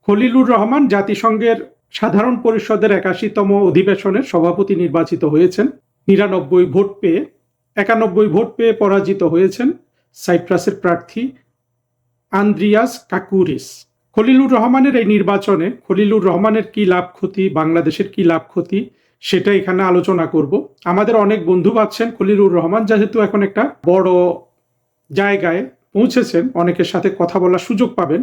খলিলুর রহমান জাতিসংঘের সাধারণ পরিষদের ৮১তম অধিবেশনের সভাপতি নির্বাচিত হয়েছেন ৯১ ভোট পেয়ে পরাজিত হয়েছেন সাইপ্রাসের প্রার্থী আন্দ্রিয়াস কাকুরিস। খলিলুর রহমানের এই নির্বাচনে খলিলুর রহমানের কি লাভ ক্ষতি, বাংলাদেশের কি লাভ ক্ষতি, সেটা এখানে আলোচনা করব। আমাদের অনেক বন্ধু ভাবছেন খলিলুর রহমান যেহেতু এখন একটা বড় জায়গায় পৌঁছেছেন, অনেকের সাথে কথা বলার সুযোগ পাবেন,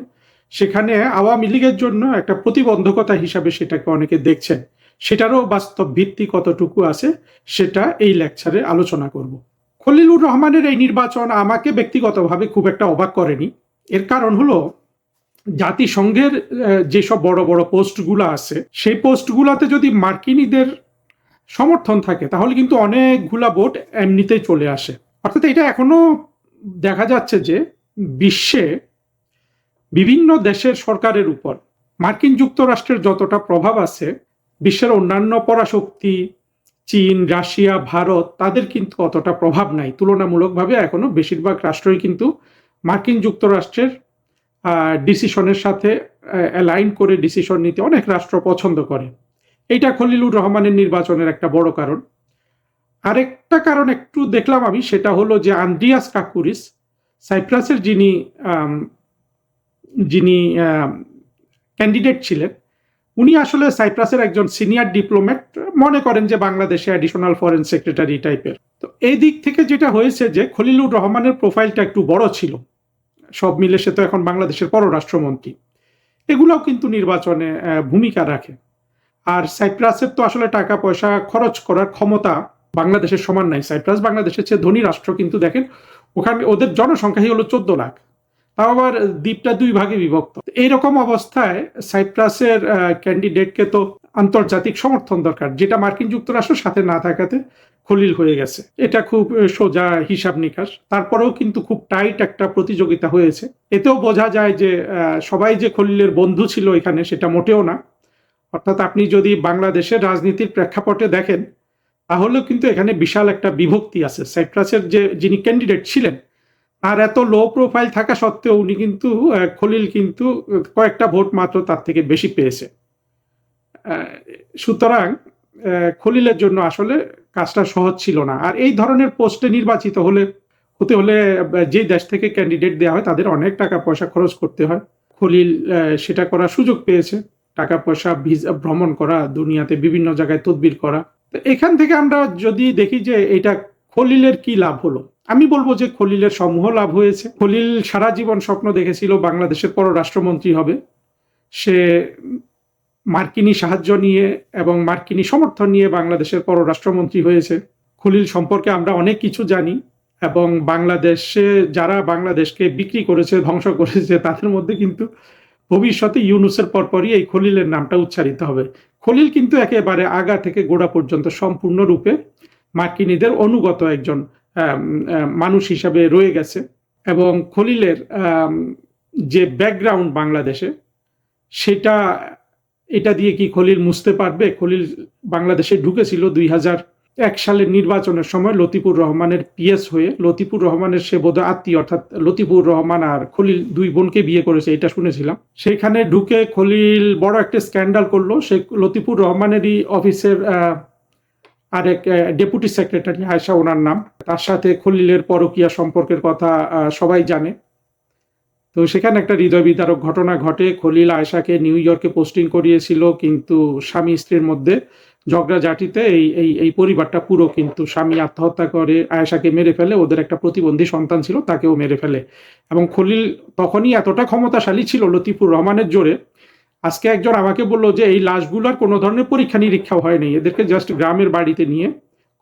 সেখানে আওয়ামী লীগের জন্য একটা প্রতিবন্ধকতা হিসাবে সেটাকে অনেকে দেখছেন। সেটারও বাস্তব ভিত্তি কতটুকু আছে সেটা এই লেকচারে আলোচনা করব। খলিলুর রহমানের এই নির্বাচন আমাকে ব্যক্তিগতভাবে খুব একটা অবাক করেনি। এর কারণ হলো জাতিসংঘের যেসব বড় বড় পোস্টগুলো আছে সেই পোস্টগুলোতে যদি মার্কিনীদের সমর্থন থাকে তাহলে কিন্তু অনেকগুলা ভোট এমনিতেই চলে আসে। অর্থাৎ এটা এখনো দেখা যাচ্ছে যে বিশ্বে বিভিন্ন দেশের সরকারের উপর মার্কিন যুক্তরাষ্ট্রের যতটা প্রভাব আছে, বিশ্বের অন্যান্য পরাশক্তি চীন, রাশিয়া, ভারত তাদের কিন্তু অতটা প্রভাব নাই। তুলনামূলকভাবে এখনো বেশিরভাগ রাষ্ট্রই কিন্তু মার্কিন যুক্তরাষ্ট্রের ডিসিশনের সাথে অ্যালাইন করে ডিসিশন নিতে অনেক রাষ্ট্র পছন্দ করে। এইটা খলিলুর রহমানের নির্বাচনের একটা বড় কারণ। আরেকটা কারণ একটু দেখলাম আমি, সেটা হলো যে আন্দ্রিয়াস কাকুরিস সাইপ্রাসের যিনি যিনি ক্যান্ডিডেট ছিলেন, উনি আসলে সাইপ্রাসের একজন সিনিয়র ডিপ্লোম্যাট, মনে করেন যে বাংলাদেশে অ্যাডিশনাল ফরেন সেক্রেটারি টাইপের। তো এই দিক থেকে যেটা হয়েছে যে খলিলুর রহমানের প্রোফাইলটা একটু বড় ছিল, সব মিলে সে তো এখন বাংলাদেশের পররাষ্ট্রমন্ত্রী, এগুলোও কিন্তু নির্বাচনে ভূমিকা রাখে। আর সাইপ্রাসের তো আসলে টাকা পয়সা খরচ করার ক্ষমতা বাংলাদেশের সমান নাই। সাইপ্রাস বাংলাদেশের চেয়ে ধনী রাষ্ট্র, কিন্তু দেখেন ওখানে ওদের জনসংখ্যাই হলো 14 লাখ, তাও আবার দ্বীপটা 2 ভাগে বিভক্ত। এইরকম অবস্থায় সাইপ্রাসের ক্যান্ডিডেটকে তো আন্তর্জাতিক সমর্থন দরকার, যেটা মার্কিন যুক্তরাষ্ট্র সাথে না থাকাতে খলিল হয়ে গেছে। এটা খুব সোজা হিসাব নিকাশ। তারপরেও কিন্তু খুব টাইট একটা প্রতিযোগিতা হয়েছে। এতেও বোঝা যায় যে সবাই যে খলিলের বন্ধু ছিল এখানে সেটা মোটেও না। অর্থাৎ আপনি যদি বাংলাদেশের রাজনীতির প্রেক্ষাপটে দেখেন তাহলেও কিন্তু এখানে বিশাল একটা বিভক্তি আছে। সাইপ্রাসের যিনি ক্যান্ডিডেট ছিলেন আর এত লো প্রোফাইল থাকা সত্ত্বেও উনি কিন্তু খলিল কিন্তু কয়েকটা ভোট মাত্র তার থেকে বেশি পেয়েছে। সুতরাং খলিলের জন্য আসলে কাজটা সহজ ছিল না। আর এই ধরনের পোস্টে নির্বাচিত হতে হলে যে দেশ থেকে ক্যান্ডিডেট দেওয়া হয় তাদের অনেক টাকা পয়সা খরচ করতে হয়। খলিল সেটা করার সুযোগ পেয়েছে, টাকা পয়সা ভ্রমণ করা, দুনিয়াতে বিভিন্ন জায়গায় তদবির করা। তো এখান থেকে আমরা যদি দেখি যে এটা খলিলের কি লাভ হলো, আমি বলবো যে খলিলের সমূহ লাভ হয়েছে। খলিল সারা জীবন স্বপ্ন দেখেছিল বাংলাদেশের পররাষ্ট্রমন্ত্রী হবে। সে মার্কিনী সাহায্য নিয়ে এবং মার্কিনী সমর্থন নিয়ে বাংলাদেশের পররাষ্ট্রমন্ত্রী হয়েছে। খলিল সম্পর্কে আমরা অনেক কিছু জানি এবং বাংলাদেশে যারা বাংলাদেশকে বিক্রি করেছে, ধ্বংস করেছে, তাদের মধ্যে কিন্তু ভবিষ্যতে ইউনূসের পরপরই এই খলিলের নামটা উচ্চারিত হবে। খলিল কিন্তু একেবারে আগা থেকে গোড়া পর্যন্ত সম্পূর্ণরূপে মার্কিনীদের অনুগত একজন মানুষ হিসাবে রয়ে গেছে। এবং খলিলের যে ব্যাকগ্রাউন্ড বাংলাদেশে, এটা দিয়ে কি খলিল মুছতে পারবে? খলিল বাংলাদেশে ঢুকেছিল 2001 সালের নির্বাচনের সময় লতিফুর রহমানের পিএস হয়ে। লতিফুর রহমানের সে বোধহয় আত্মীয়, অর্থাৎ লতিফুর রহমান আর খলিল 2 বোনকে বিয়ে করেছে, এটা শুনেছিলাম। সেখানে ঢুকে খলিল বড় একটা স্ক্যান্ডাল করলো। সে লতিফুর রহমানেরই অফিসের আরেক ডেপুটি সেক্রেটারি, আয়েশা ওনার নাম, তার সাথে খলিলের পরকীয়া সম্পর্কের কথা সবাই জানে। তো সেখানে একটা হৃদয় বিদারক ঘটনা ঘটে। খলিল আয়েশাকে নিউ ইয়র্কে পোস্টিং করিয়েছিল, কিন্তু স্বামী স্ত্রীর মধ্যে ঝগড়াঝাটিতে এই পরিবারটা পুরো কিন্তু স্বামী আত্মহত্যা করে, আয়েশাকে মেরে ফেলে, ওদের একটা প্রতিবন্ধী সন্তান ছিল তাকেও মেরে ফেলে। এবং খলিল তখনই এতটা ক্ষমতাশালী ছিল লতিফুর রহমানের জোরে, আজকে একজন আমাকে বললো যে এই লাশগুলোর কোনো ধরনের পরীক্ষা নিরীক্ষাও হয়নি, এদেরকে জাস্ট গ্রামের বাড়িতে নিয়ে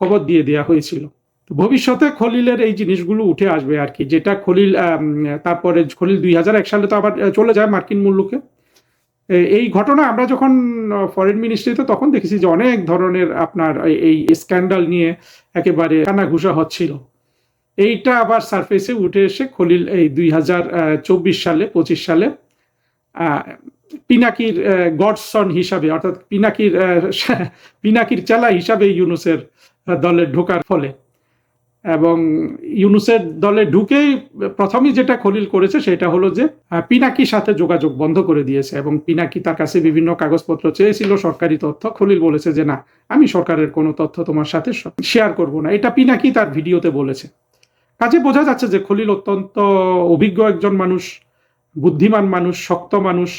কবর দিয়ে দেওয়া হয়েছিল। ভবিষ্যতে খলিলের এই জিনিসগুলো উঠে আসবে আর কি, যেটা খলিল তারপরে খলিল 2001 সালে তো আবার চলে যায় মার্কিন মুলুকে। এই ঘটনা আমরা যখন ফরেন মিনিস্ট্রিতে তখন দেখেছি যে অনেক ধরনের আপনার এই স্ক্যান্ডাল নিয়ে একেবারে কানাঘুষা হচ্ছিল। এইটা আবার সারফেসে উঠে এসে খলিল এই 2024 সালে 25 সালে পিনাকির গডসন হিসাবে, অর্থাৎ পিনাকির চেলা হিসাবে ইউনূসের দলে ঢোকার ফলে এবং ইউনূসের দলে ঢুকেই প্রথমেই যেটা খলিল করেছে সেটা হলো যে পিনাকির সাথে যোগাযোগ বন্ধ করে দিয়েছে, এবং পিনাকি তার কাছে বিভিন্ন কাগজপত্র চেয়েছিল, সরকারি তথ্য। খলিল বলেছে যে না, আমি সরকারের কোনো তথ্য তোমার সাথে শেয়ার করব না। এটা পিনাকি তার ভিডিওতে বলেছে। কাজে বোঝা যাচ্ছে যে খলিল অত্যন্ত অভিজ্ঞ একজন মানুষ, বুদ্ধিমান মানুষ, শক্ত মানুষ।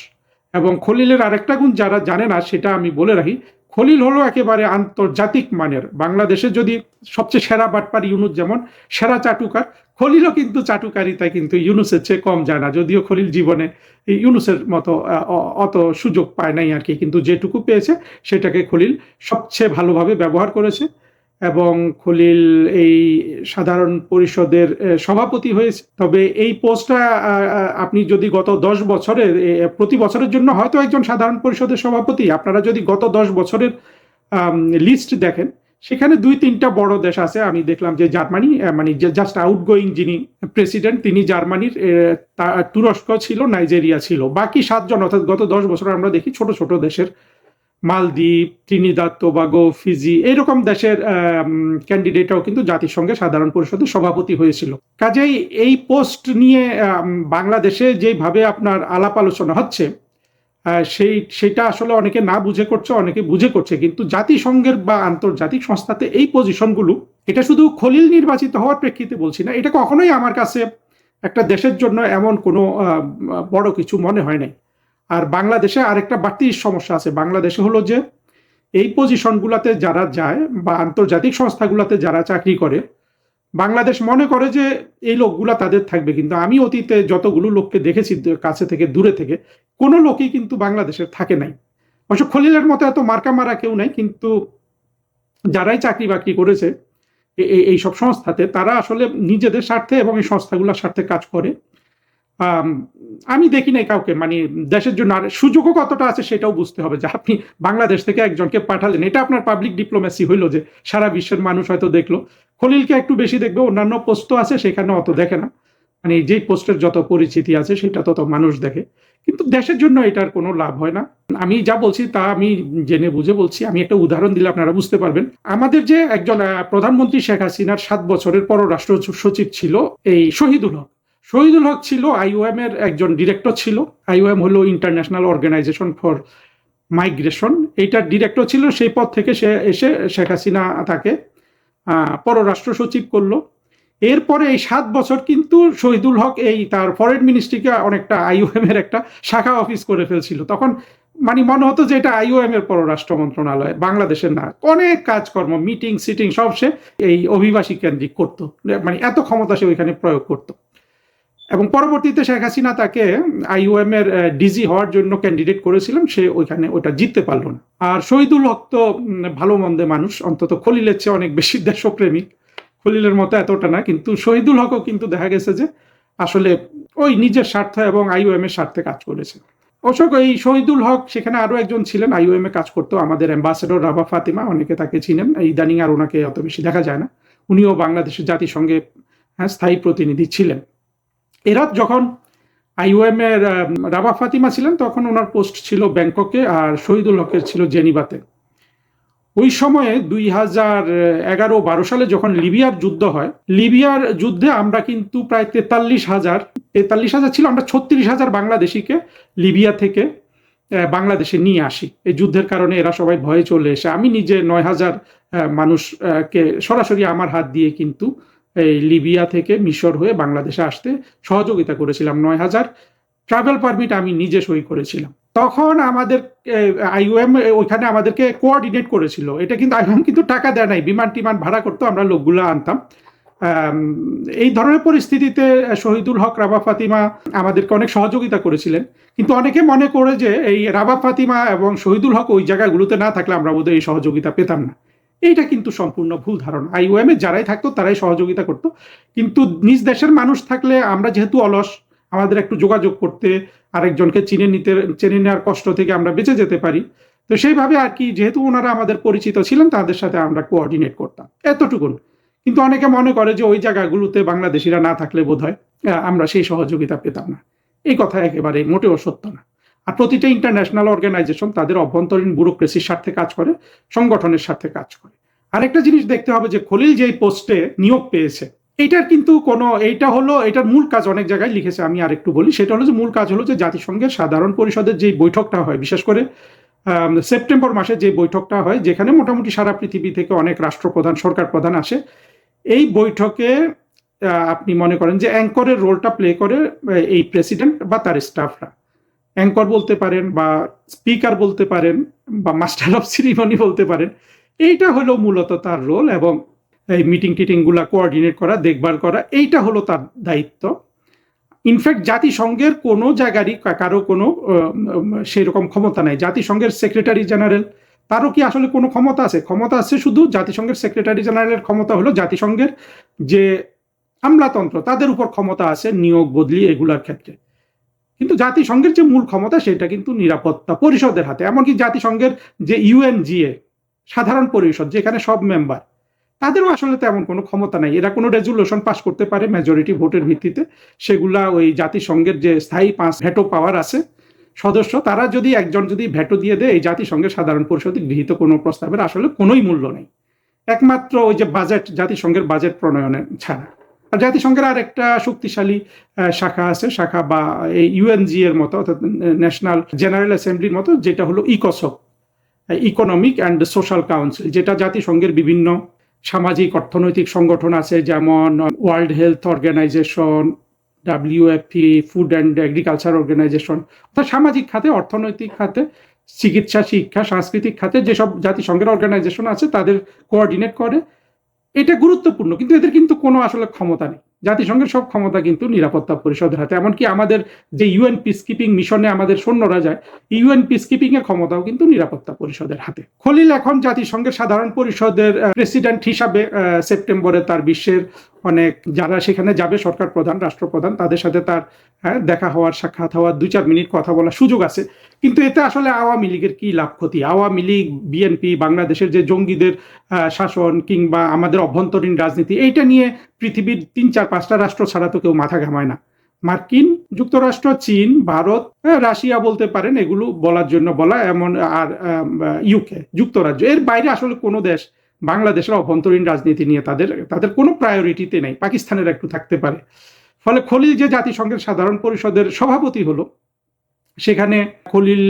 এবং খলিলের আরেকটা গুণ যারা জানে না সেটা আমি বলে রাখি, খলিল হলো একেবারে আন্তর্জাতিক মানের। বাংলাদেশে যদি সবচেয়ে সেরা বাটপার ইউনূস যেমন সেরা চাটুকার, খলিলও কিন্তু চাটুকারিতায় কিন্তু ইউনূসের চেয়ে কম যায় না। যদিও খলিল জীবনে ইউনূসের মতো অত সুযোগ পায় নাই আর কি, কিন্তু যেটুকু পেয়েছে সেটাকে খলিল সবচেয়ে ভালোভাবে ব্যবহার করেছে। এবং খলিল এই সাধারণ পরিষদের সভাপতি হয়েছে। তবে এই পোস্টটা আপনি যদি গত 10 বছরের, প্রতি বছরের জন্য হয়তো একজন সাধারণ পরিষদের সভাপতি, আপনারা যদি গত 10 বছরের লিস্ট দেখেন, সেখানে 2-3টা বড় দেশ আছে। আমি দেখলাম যে জার্মানি, মানে জাস্ট আউটগোয়িং যিনি প্রেসিডেন্ট তিনি জার্মানির, তুরস্ক ছিল, নাইজেরিয়া ছিল। বাকি 7 জন, অর্থাৎ গত 10 বছর আমরা দেখি ছোট ছোট দেশের, মালদ্বীপ, ত্রিনিদাদ টোবাগো, ফিজি, এইরকম দেশের ক্যান্ডিডেটরাও কিন্তু জাতিসংঘের সাধারণ পরিষদের সভাপতি হয়েছিল। কাজেই এই পোস্ট নিয়ে বাংলাদেশে যেভাবে আপনার আলাপ আলোচনা হচ্ছে, সেটা আসলে অনেকে না বুঝে করছে, অনেকে বুঝে করছে। কিন্তু জাতিসংঘের বা আন্তর্জাতিক সংস্থাতে এই পজিশনগুলো, এটা শুধু খলিল নির্বাচিত হওয়ার প্রেক্ষিতে বলছি না, এটা কখনোই আমার কাছে একটা দেশের জন্য এমন কোনো বড় কিছু মনে হয় নাই। আর বাংলাদেশে আরেকটা বাড়তি সমস্যা আছে। বাংলাদেশে হলো যে এই পজিশনগুলোতে যারা যায় বা আন্তর্জাতিক সংস্থাগুলোতে যারা চাকরি করে, বাংলাদেশ মনে করে যে এই লোকগুলা তাদের থাকবে। কিন্তু আমি অতীতে যতগুলো লোককে দেখেছি কাছে থেকে দূরে থেকে, কোনো লোকই কিন্তু বাংলাদেশের থাকে নাই। অবশ্য খলিলের মতো এত মার্কা মারা কেউ নাই, কিন্তু যারাই চাকরি বাকরি করেছে এইসব সংস্থাতে, তারা আসলে নিজেদের স্বার্থে এবং এই সংস্থাগুলোর স্বার্থে কাজ করে। আমি দেখি নাই কাউকে, মানে দেশের জন্য। আর সুযোগও কতটা আছে সেটাও বুঝতে হবে, যে আপনি বাংলাদেশ থেকে একজনকে পাঠালেন, এটা আপনার পাবলিক ডিপ্লোমেসি হইলো, যে সারা বিশ্বের মানুষ হয়তো দেখলো। খলিলকে একটু বেশি দেখবে, অন্যান্য পোস্টও আছে সেখানে অত দেখে না, মানে যেই পোস্টের যত পরিচিতি আছে সেটা তত মানুষ দেখে। কিন্তু দেশের জন্য এটার কোনো লাভ হয় না। আমি যা বলছি তা আমি জেনে বুঝে বলছি। আমি একটা উদাহরণ দিলে আপনারা বুঝতে পারবেন। আমাদের যে একজন প্রধানমন্ত্রী শেখ হাসিনার 7 বছরের পররাষ্ট্র সচিব ছিল এই শহীদুল হক। শহীদুল হক ছিল আইওএম এর একজন ডিরেক্টর ছিল। আইওএম হলো ইন্টারন্যাশনাল অর্গানাইজেশন ফর মাইগ্রেশন, এইটার ডিরেক্টর ছিল। সেই পদ থেকে সে এসে শেখ হাসিনা তাকে পররাষ্ট্র সচিব করলো। এরপরে এই 7 বছর কিন্তু শহীদুল হক এই তার ফরেন মিনিস্ট্রিকে অনেকটা আইওএম এর একটা শাখা অফিস করে ফেলছিল। তখন মানে মনে হতো যে এটা আইওএম এর পররাষ্ট্র মন্ত্রণালয়, বাংলাদেশের না। অনেক কাজকর্ম, মিটিং সিটিং সব সে এই অভিবাসী কেন্দ্রিক করতো, মানে এত ক্ষমতা সে ওইখানে প্রয়োগ করতো। এবং পরবর্তীতে শেখ হাসিনা তাকে আইওএম এর ডিজি হওয়ার জন্য ক্যান্ডিডেট করেছিলেন, সে ওইখানে ওটা জিততে পারল না। আর শহীদুল হক তো ভালো মন্দে মানুষ, অন্তত খলিলের চেয়ে অনেক বেশি দেশপ্রেমিক। খলিলের মতো এতটা না, কিন্তু শহীদুল হকও কিন্তু দেখা গেছে যে আসলে ওই নিজের স্বার্থ এবং আইওএম এর স্বার্থে কাজ করেছে। অবশ্য এই শহীদুল হক, সেখানে আরো একজন ছিলেন আইওএম এ কাজ করতো, আমাদের অ্যাম্বাসেডর রাভা ফাতিমা, অনেকে তাকে চিনেন। ইদানিং আর ওনাকে অত বেশি দেখা যায় না। উনিও বাংলাদেশের জাতিসংঘে স্থায়ী প্রতিনিধি ছিলেন। এরা যখন আইওএম এর রাভা ফাতিমা ছিলেন, তখন ওনার পোস্ট ছিল ব্যাংককে, আর শহীদুল হকের ছিল জেনিভাতে। ওই সময়ে 2011-12 সালে যখন লিবিয়ার যুদ্ধ হয়, লিবিয়ার যুদ্ধে আমরা কিন্তু প্রায় 43,000 ছিল, আমরা 36,000 বাংলাদেশিকে লিবিয়া থেকে বাংলাদেশে নিয়ে আসি। এই যুদ্ধের কারণে এরা সবাই ভয়ে চলে এসে, আমি নিজে 9,000 মানুষকে সরাসরি আমার হাত দিয়ে কিন্তু এই লিবিয়া থেকে মিশর হয়ে বাংলাদেশে আসতে সহযোগিতা করেছিলাম। 9,000 ট্রাভেল পারমিট আমি নিজে সই করেছিলাম। তখন আমাদের আইওএম ওইখানে আমাদেরকে কোঅর্ডিনেট করেছিল। এটা কিন্তু আইওএম কিন্তু টাকা দেয় নাই, বিমান টিমান ভাড়া করতো, আমরা লোকগুলো আনতাম। এই ধরনের পরিস্থিতিতে শহীদুল হক, রাভা ফাতিমা আমাদেরকে অনেক সহযোগিতা করেছিলেন। কিন্তু অনেকে মনে করে যে এই রাভা ফাতিমা এবং শহীদুল হক ওই জায়গাগুলোতে না থাকলে আমরা বোধহয় এই সহযোগিতা পেতাম না। এইটা কিন্তু সম্পূর্ণ ভুল ধারণা। আইওএম এ যারাই থাকতো তারাই সহযোগিতা করতো, কিন্তু নিজ দেশের মানুষ থাকলে আমরা যেহেতু অলস, আমাদের একটু যোগাযোগ করতে, আরেকজনকে চেনে নেওয়ার কষ্ট থেকে আমরা বেঁচে যেতে পারি। তো সেইভাবে আর কি, যেহেতু ওনারা আমাদের পরিচিত ছিলেন, তাদের সাথে আমরা কোঅর্ডিনেট করতাম, এতটুকুন। কিন্তু অনেকে মনে করে যে ওই জায়গাগুলোতে বাংলাদেশিরা না থাকলে বোধহয় আমরা সেই সহযোগিতা পেতাম না। এই কথা একেবারে মোটেও সত্য না। আর প্রতিটা ইন্টারন্যাশনাল অর্গানাইজেশন তাদের অভ্যন্তরীণ ব্যুরোক্রেসির স্বার্থে কাজ করে, সংগঠনের স্বার্থে কাজ করে। আরেকটা জিনিস দেখতে হবে যে খলিল যেই পোস্টে নিয়োগ পেয়েছে এইটার কিন্তু এটার মূল কাজ অনেক জায়গায় লিখেছে, আমি আরেকটু বলি। সেটা হলো যে মূল কাজ হলো যে জাতিসংঘের সাধারণ পরিষদের যে বৈঠকটা হয়, বিশেষ করে সেপ্টেম্বর মাসে যে বৈঠকটা হয়, যেখানে মোটামুটি সারা পৃথিবী থেকে অনেক রাষ্ট্রপ্রধান, সরকার প্রধান আসে। এই বৈঠকে আপনি মনে করেন যে অ্যাঙ্করের রোলটা প্লে করে এই প্রেসিডেন্ট বা তার স্টাফরা। অ্যাঙ্কর বলতে পারেন বা স্পিকার বলতে পারেন বা মাস্টার অফ সিরিমনি বলতে পারেন। এইটা হলো মূলত তার রোল, এবং এই মিটিং টিটিং গুলা কোঅর্ডিনেট করা, দেখভাল করা, এইটা হলো তার দায়িত্ব। ইনফ্যাক্ট জাতিসংঘের কোনো জায়গারই কারো কোনো সেরকম ক্ষমতা নাই। জাতিসংঘের সেক্রেটারি জেনারেল, তারও কি আসলে কোনো ক্ষমতা আছে? ক্ষমতা আছে শুধু জাতিসংঘের সেক্রেটারি জেনারেলের ক্ষমতা হলো জাতিসংঘের যে আমলাতন্ত্র, তাদের উপর ক্ষমতা আছে নিয়োগ বদলি এগুলার ক্ষেত্রে। কিন্তু জাতিসংঘের যে মূল ক্ষমতা সেটা কিন্তু নিরাপত্তা পরিষদের হাতে। এমনকি জাতিসংঘের যে ইউএনজিএ সাধারণ পরিষদ, যেখানে সব মেম্বার, তাদেরও আসলে তেমন কোনো ক্ষমতা নাই। এরা কোনো রেজুলেশন পাস করতে পারে মেজরিটি ভোটের ভিত্তিতে, সেগুলা ওই জাতিসংঘের যে স্থায়ী 5 ভেটো পাওয়ার আছে সদস্য, তারা যদি একজন যদি ভেটো দিয়ে দেয়, এই জাতিসংঘের সাধারণ পরিষদে গৃহীত কোনো প্রস্তাবের আসলে কোনোই মূল্য নেই, একমাত্র ওই যে বাজেট, জাতিসংঘের বাজেট প্রণয়নে ছাড়া। আর জাতিসংঘের আর একটা শক্তিশালী শাখা বা এই ইউএনজি এর মতো, অর্থাৎ ন্যাশনাল জেনারেল অ্যাসেম্বলির মতো, যেটা হলো ইকোসোক, ইকোনমিক অ্যান্ড সোশ্যাল কাউন্সিল, যেটা জাতিসংঘের বিভিন্ন সামাজিক অর্থনৈতিক সংগঠন আছে, যেমন world health organization, WFP, food and agriculture organization, অর্থাৎ সামাজিক খাতে, অর্থনৈতিক খাতে, চিকিৎসা, শিক্ষা, সাংস্কৃতিক খাতে যেসব জাতিসংঘের অর্গানাইজেশন আছে তাদের কোঅর্ডিনেট করে। এটা গুরুত্বপূর্ণ, কিন্তু এদের কিন্তু কোনো আসলে ক্ষমতা নেই। জাতিসংঘের সব ক্ষমতা কিন্তু নিরাপত্তা পরিষদের হাতে। এমনকি আমাদের যে ইউএন পিসকিপিং মিশনে আমাদের সৈন্যরা যায়, ইউএন পিসকিপিং এর ক্ষমতাও কিন্তু নিরাপত্তা পরিষদের হাতে। খলিল এখন জাতিসংঘের সাধারণ পরিষদের প্রেসিডেন্ট হিসাবে সেপ্টেম্বরে তার বিশ্বের অনেক যারা সেখানে যাবে, সরকার প্রধান, রাষ্ট্রপ্রধান, তাদের সাথে তার দেখা হওয়ার, সাক্ষাৎ হওয়ার, 2-4 মিনিট কথা বলার সুযোগ আছে। কিন্তু এতে আসলে আওয়ামী লীগের কি লাভ ক্ষতি? আওয়ামী লীগ, বিএনপি, বাংলাদেশের যে জঙ্গিদের শাসন কিংবা আমাদের অভ্যন্তরীণ রাজনীতি, এইটা নিয়ে পৃথিবীর 3-4-5টা রাষ্ট্র ছাড়া তো কেউ মাথা ঘামায় না। মার্কিন যুক্তরাষ্ট্র, চীন, ভারত, রাশিয়া বলতে পারেন, এগুলো বলার জন্য বলা, এমন আর ইউকে, যুক্তরাজ্য, এর বাইরে আসলে কোনো দেশ বাংলাদেশের অভ্যন্তরীণ রাজনীতি নিয়ে তাদের কোনো প্রায়োরিটিতে নেই। পাকিস্তানের একটু থাকতে পারে। ফলে খলিল যে জাতিসংঘের সাধারণ পরিষদের সভাপতি হলো, সেখানে খলিল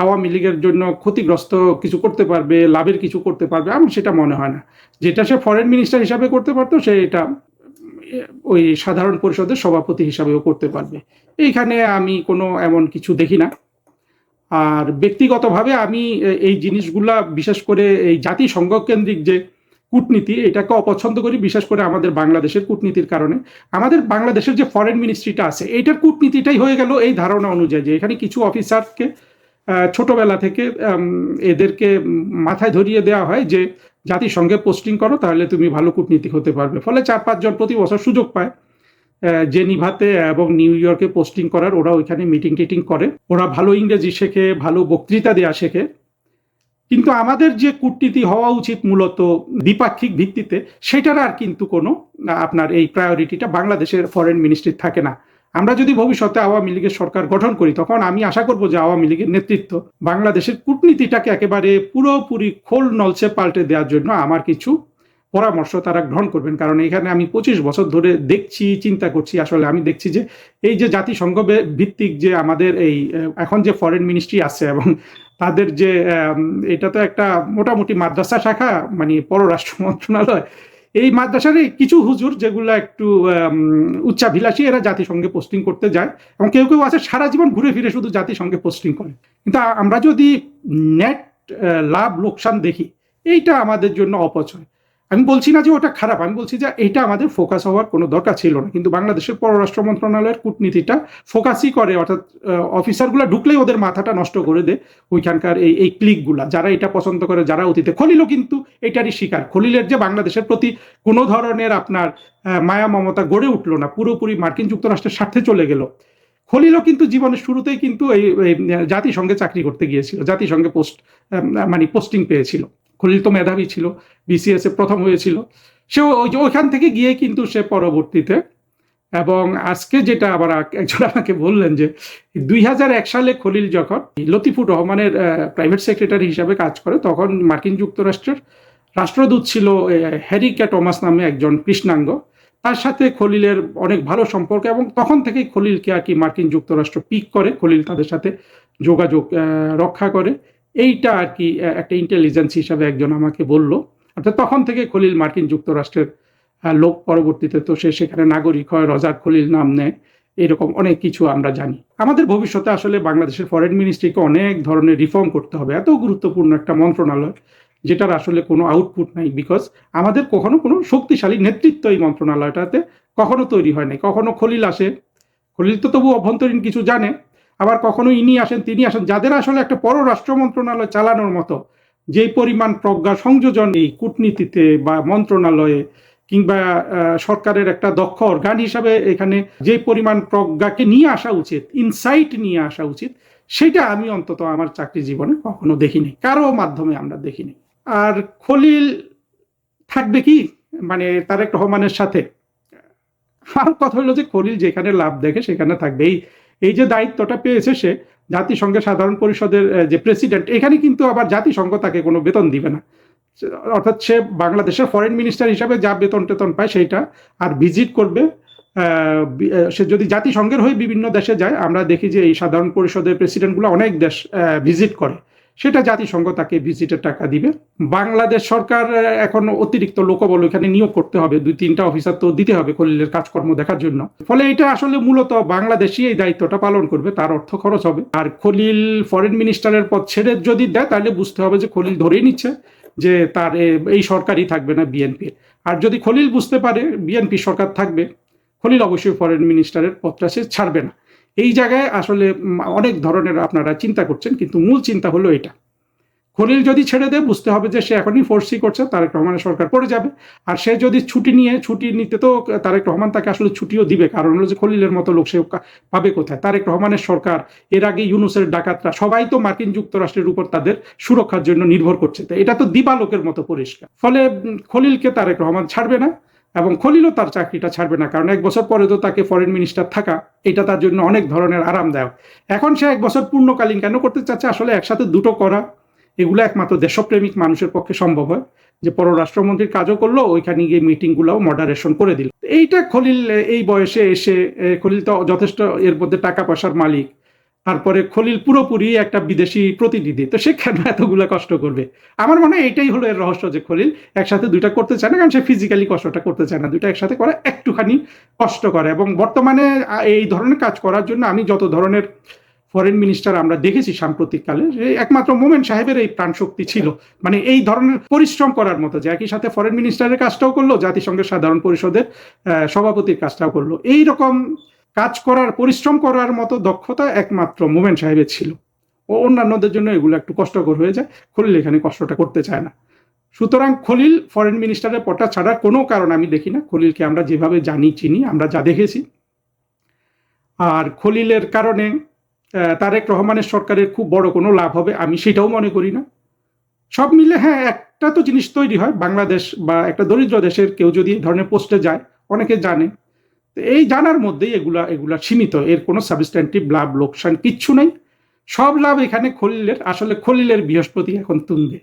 আওয়ামী লীগের জন্য ক্ষতিগ্রস্ত কিছু করতে পারবে, লাভের কিছু করতে পারবে, আমার সেটা মনে হয় না। যেটা সে ফরেন মিনিস্টার হিসাবে করতে পারতো, সে এটা ওই সাধারণ পরিষদের সভাপতি হিসাবেও করতে পারবে। এইখানে আমি কোনো এমন কিছু দেখি না। আর ব্যক্তিগতভাবে আমি এই জিনিসগুলা, বিশেষ করে এই জাতিসংঘ কেন্দ্রিক যে কূটনীতি, এটাকে অপছন্দ করি, বিশেষ করে আমাদের বাংলাদেশের কূটনীতির কারণে। আমাদের বাংলাদেশের যে ফরেন মিনিস্ট্রিটা আছে, এইটার কূটনীতিটাই হয়ে গেল এই ধারণা অনুযায়ী যে এখানে কিছু অফিসারকে ছোটবেলা থেকে এদেরকে মাথায় ধরিয়ে দেওয়া হয় যে জাতিসংঘে পোস্টিং করো, তাহলে তুমি ভালো কূটনীতিক হতে পারবে। ফলে 4-5 জন প্রতি বছর সুযোগ পায় জেনিভাতে এবং নিউ ইয়র্কে পোস্টিং করার। ওরা ওইখানে মিটিং টিটিং করে, ওরা ভালো ইংরেজি শেখে, ভালো বক্তৃতা দেওয়া শেখে। কিন্তু আমাদের যে কূটনীতি হওয়া উচিত মূলত দ্বিপাক্ষিক ভিত্তিতে, সেটার আর কিন্তু কোনো আপনার এই প্রায়োরিটিটা বাংলাদেশের ফরেন মিনিস্ট্রির থাকে না। আমরা যদি ভবিষ্যতে আওয়ামী লীগের সরকার গঠন করি, তখন আমি আশা করব যে আওয়ামী লীগের নেতৃত্ব বাংলাদেশের কূটনীতিটাকে একেবারে পুরোপুরি খোল নলছে পাল্টে দেওয়ার জন্য আমার কিছু পরামর্শ তারা গ্রহণ করবেন। কারণ এখানে আমি 25 বছর ধরে দেখছি, চিন্তা করছি, আসলে আমি দেখছি যে এই যে জাতিসংঘ ভিত্তিক যে আমাদের এই এখন যে ফরেন মিনিস্ট্রি আছে, এবং তাদের যে এটা তো একটা মোটামুটি মাদ্রাসা শাখা, মানে পররাষ্ট্র মন্ত্রণালয়, এই মাদ্রাসার কিছু হুজুর যেগুলো একটু উচ্চাভিলাষী, এরা জাতিসংঘে পোস্টিং করতে যায়, এবং কেউ কেউ আছে সারা জীবন ঘুরে ফিরে শুধু জাতিসংঘে পোস্টিং করে। কিন্তু আমরা যদি নেট লাভ লোকসান দেখি, এইটা আমাদের জন্য অপচয়। আমি বলছি না যে ওটা খারাপ, আমি বলছি যে এটা আমাদের ফোকাস হওয়ার কোনো দরকার ছিল না। কিন্তু বাংলাদেশের পররাষ্ট্র মন্ত্রণালয়ের কূটনীতিটা ফোকাসই করে, অর্থাৎ অফিসারগুলো ঢুকলেই ওদের মাথাটা নষ্ট করে দেয় ওইখানকার এই ক্লিকগুলা, যারা এটা পছন্দ করে, যারা অতীতে। খলিলও কিন্তু এটারই শিকার। খলিলের যে বাংলাদেশের প্রতি কোনো ধরনের আপনার মায়া মমতা গড়ে উঠলো না, পুরোপুরি মার্কিন যুক্তরাষ্ট্রের স্বার্থে চলে গেল। খলিলও কিন্তু জীবনের শুরুতেই কিন্তু এই জাতিসংঘে চাকরি করতে গিয়েছিল, জাতিসংঘে পোস্টিং পেয়েছিল। খলিল তো মেধাবী ছিল, বিসিএস এ প্রথম হয়েছিল, সে ওইখান থেকে গিয়ে কিন্তু সে পরবর্তীতে, এবং আজকে যেটা আবার একজন আমাকে বললেন যে 2001 সালে খলিল যখন লতিফুর রহমানের প্রাইভেট সেক্রেটারি হিসাবে কাজ করে, তখন মার্কিন যুক্তরাষ্ট্রের রাষ্ট্রদূত ছিল হ্যারি কে টমাস নামে একজন কৃষ্ণাঙ্গ। তার সাথে খলিলের অনেক ভালো সম্পর্ক এবং তখন থেকেই খলিলকে আর কি মার্কিন যুক্তরাষ্ট্র পিক করে, খলিল তাদের সাথে যোগাযোগ রক্ষা করে। এইটা আর কি একটা ইন্টেলিজেন্স হিসাবে একজন আমাকে বলল। অর্থাৎ তখন থেকে খলিল মার্কিন যুক্তরাষ্ট্রের লোক, পরবর্তীতে তো সে সেখানে নাগরিক হয়, রজার খলিল নাম নেয়, এরকম অনেক কিছু আমরা জানি। আমাদের ভবিষ্যতে আসলে বাংলাদেশের ফরেন মিনিস্ট্রিকে অনেক ধরনের রিফর্ম করতে হবে। এত গুরুত্বপূর্ণ একটা মন্ত্রণালয় যেটার আসলে কোনো আউটপুট নাই, বিকজ আমাদের কখনো কোনো শক্তিশালী নেতৃত্ব এই মন্ত্রণালয়টাতে কখনো তৈরি হয় নাই। কখনো খলিল আসে, খলিল তো তবু অভ্যন্তরীণ কিছু জানে, আবার কখনো ইনি আসেন, তিনি আসেন, যাদের আসলে একটা পররাষ্ট্র মন্ত্রণালয় চালানোর মতো যেই পরিমাণ প্রজ্ঞা সংযোজন এই কূটনীতিতে বা মন্ত্রণালয়ে কিংবা সরকারের একটা দক্ষ অর্গান হিসাবে এখানে যে পরিমাণ প্রজ্ঞাকে নিয়ে আসা উচিত, ইনসাইট নিয়ে আসা উচিত, সেটা আমি অন্তত আমার চাকরি জীবনে কখনো দেখিনি, কারো মাধ্যমে আমরা দেখিনি। আর খলিল থাকবে কি মানে তারেক রহমানের সাথে, আর কথা হলো যে খলিল যেখানে লাভ দেখে সেখানে থাকবে। এই যে দায়িত্বটা পেয়েছে সে, জাতিসংঘের সাধারণ পরিষদের যে প্রেসিডেন্ট, এখানে কিন্তু আবার জাতিসংঘ তাকে কোনো বেতন দিবে না। অর্থাৎ সে বাংলাদেশের ফরেন মিনিস্টার হিসাবে যা বেতন টেতন পায় সেইটা, আর ভিজিট করবে। সে যদি জাতিসংঘের হয়ে বিভিন্ন দেশে যায়, আমরা দেখি যে এই সাধারণ পরিষদের প্রেসিডেন্টগুলো অনেক দেশ ভিজিট করে, সেটা জাতিসংঘ তাকে ভিজিটের টাকা দিবে। বাংলাদেশ সরকার এখন অতিরিক্ত লোকবল এখানে নিয়োগ করতে হবে, 2-3টা অফিসার তো দিতে হবে খলিলের কাজকর্ম দেখার জন্য। ফলে এটা আসলে মূলত বাংলাদেশই এই দায়িত্বটা পালন করবে, তার অর্থ খরচ হবে। আর খলিল ফরেন মিনিস্টারের পদ ছেড়ে যদি দেয়, তাহলে বুঝতে হবে যে খলিল ধরেই নিচ্ছে যে তার এই সরকারই থাকবে না, বিএনপির। আর যদি খলিল বুঝতে পারে বিএনপি সরকার থাকবে, খলিল অবশ্যই ফরেন মিনিস্টারের পদটা সে ছাড়বে না। এই জায়গায় আসলে অনেক ধরনের আপনারা চিন্তা করছেন, কিন্তু মূল চিন্তা হলো এটা, খলিল যদি ছেড়ে দেয় বুঝতে হবে যে সে এখনই ফোর্সই করছে, তারেক রহমানের সরকার পড়ে যাবে। আর সে যদি ছুটি নিতে, তো তারেক রহমান তাকে আসলে ছুটিও দিবে, কারণ হলো যে খলিলের মতো লোক সে পাবে কোথায়। তারেক রহমানের সরকার, এর আগে ইউনূসের ডাকাতরা সবাই তো মার্কিন যুক্তরাষ্ট্রের উপর তাদের সুরক্ষার জন্য নির্ভর করছে, তো এটা তো দিবালোকের মতো পরিষ্কার। ফলে খলিলকে তারেক রহমান ছাড়বে না, এবং খলিলও তার চাকরিটা ছাড়বে না, কারণ 1 বছর পরে তো তাকে ফরেন মিনিস্টার থাকা, এটা তার জন্য অনেক ধরনের আরামদায়ক। এখন সে 1 বছর পূর্ণকালীন কেন করতে চাচ্ছে, আসলে একসাথে দুটো করা এগুলো একমাত্র দেশপ্রেমিক মানুষের পক্ষে সম্ভব হয়, যে পররাষ্ট্রমন্ত্রীর কাজও করলো, ওইখানে গিয়ে মিটিংগুলোও মডারেশন করে দিল। এইটা খলিল এই বয়সে এসে, খলিল তো যথেষ্ট এর মধ্যে টাকা পয়সার মালিক, তারপরে খলিল পুরোপুরি একটা বিদেশি প্রতিনিধি, তো সে কেন এতগুলো কষ্ট করবে? আমার মনে হয় এটাই হলো এর রহস্য, যে খলিল একসাথে দুইটা করতে চায় না, কারণ সে ফিজিক্যালি কষ্টটা করতে চায় না। দুইটা একসাথে করা একটুখানি কষ্ট করে। এবং বর্তমানে এই ধরনের কাজ করার জন্য আমি যত ধরনের ফরেন মিনিস্টার আমরা দেখেছি সাম্প্রতিককালে, একমাত্র মোমেন সাহেবের এই প্রাণশক্তি ছিল, মানে এই ধরনের পরিশ্রম করার মতো, যে একই সাথে ফরেন মিনিস্টারের কাজটাও করলো, জাতিসংঘের সাধারণ পরিষদের সভাপতির কাজটাও করলো। এই রকম কাজ করার, পরিশ্রম করার মতো দক্ষতা একমাত্র মোমেন সাহেবের ছিল। ও অন্যান্যদের জন্য এগুলো একটু কষ্টকর হয়ে যায়, খলিল এখানে কষ্টটা করতে চায় না। সুতরাং খলিল ফরেন মিনিস্টারের পদটা ছাড়ার কোনো কারণ আমি দেখি না। খলিলকে আমরা যেভাবে জানি, চিনি, আমরা যা দেখেছি, আর খলিলের কারণে তারেক রহমানের সরকারের খুব বড় কোনো লাভ হবে আমি সেটাও মনে করি না। সব মিলে হ্যাঁ, একটা তো জিনিস তৈরি হয়, বাংলাদেশ বা একটা দরিদ্র দেশের কেউ যদি এই ধরনের পোস্টে যায়, অনেকে জানে, এই জানার মধ্যেই এগুলা সীমিত, এর কোনো সাবস্ট্যান্টিভ লাভ লোকসান কিচ্ছু নেই। সব লাভ এখানে খলিলের, আসলে খলিলের বৃহস্পতি এখন তুঙ্গে।